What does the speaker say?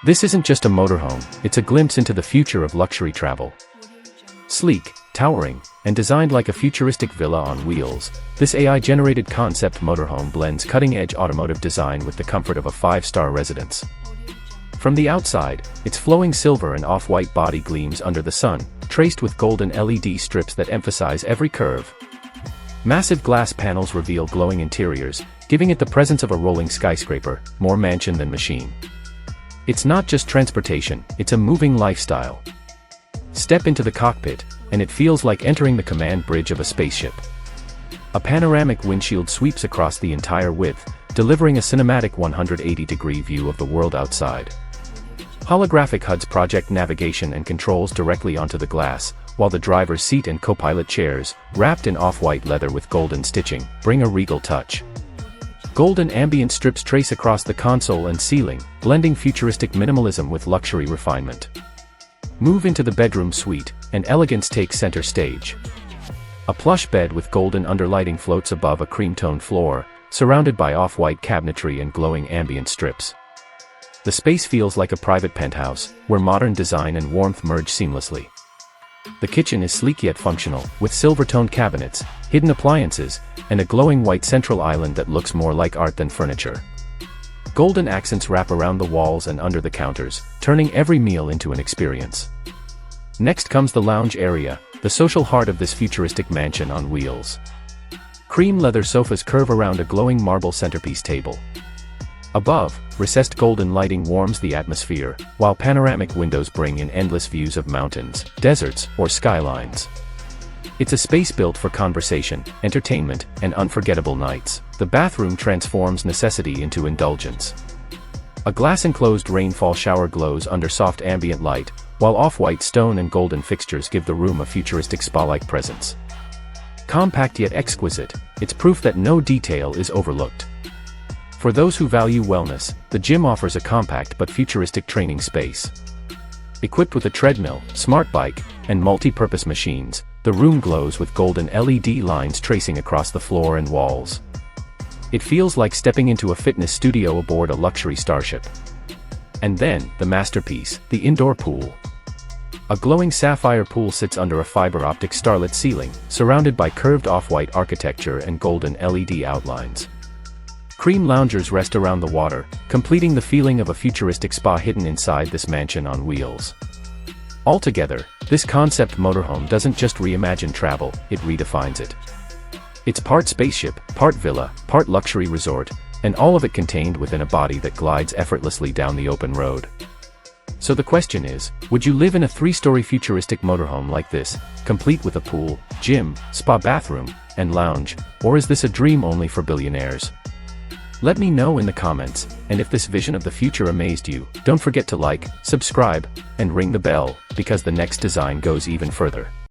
This isn't just a motorhome, it's a glimpse into the future of luxury travel. Sleek, towering, and designed like a futuristic villa on wheels, this AI-generated concept motorhome blends cutting-edge automotive design with the comfort of a five-star residence. From the outside, its flowing silver and off-white body gleams under the sun, traced with golden LED strips that emphasize every curve. Massive glass panels reveal glowing interiors, giving it the presence of a rolling skyscraper, more mansion than machine. It's not just transportation, it's a moving lifestyle. Step into the cockpit, and it feels like entering the command bridge of a spaceship. A panoramic windshield sweeps across the entire width, delivering a cinematic 180-degree view of the world outside. Holographic HUDs project navigation and controls directly onto the glass, while the driver's seat and co-pilot chairs, wrapped in off-white leather with golden stitching, bring a regal touch. Golden ambient strips trace across the console and ceiling, blending futuristic minimalism with luxury refinement. Move into the bedroom suite, and elegance takes center stage. A plush bed with golden underlighting floats above a cream-toned floor, surrounded by off-white cabinetry and glowing ambient strips. The space feels like a private penthouse, where modern design and warmth merge seamlessly. The kitchen is sleek yet functional, with silver-toned cabinets, hidden appliances, and a glowing white central island that looks more like art than furniture. Golden accents wrap around the walls and under the counters, turning every meal into an experience. Next comes the lounge area, the social heart of this futuristic mansion on wheels. Cream leather sofas curve around a glowing marble centerpiece table. Above, recessed golden lighting warms the atmosphere, while panoramic windows bring in endless views of mountains, deserts, or skylines. It's a space built for conversation, entertainment, and unforgettable nights. The bathroom transforms necessity into indulgence. A glass-enclosed rainfall shower glows under soft ambient light, while off-white stone and golden fixtures give the room a futuristic spa-like presence. Compact yet exquisite, it's proof that no detail is overlooked. For those who value wellness, the gym offers a compact but futuristic training space. Equipped with a treadmill, smart bike, and multi-purpose machines, the room glows with golden LED lines tracing across the floor and walls. It feels like stepping into a fitness studio aboard a luxury starship. And then, the masterpiece, the indoor pool. A glowing sapphire pool sits under a fiber-optic starlit ceiling, surrounded by curved off-white architecture and golden LED outlines. Cream loungers rest around the water, completing the feeling of a futuristic spa hidden inside this mansion on wheels. Altogether, this concept motorhome doesn't just reimagine travel, it redefines it. It's part spaceship, part villa, part luxury resort, and all of it contained within a body that glides effortlessly down the open road. So the question is, would you live in a 3-story futuristic motorhome like this, complete with a pool, gym, spa bathroom, and lounge, or is this a dream only for billionaires? Let me know in the comments, and if this vision of the future amazed you, don't forget to like, subscribe, and ring the bell, because the next design goes even further.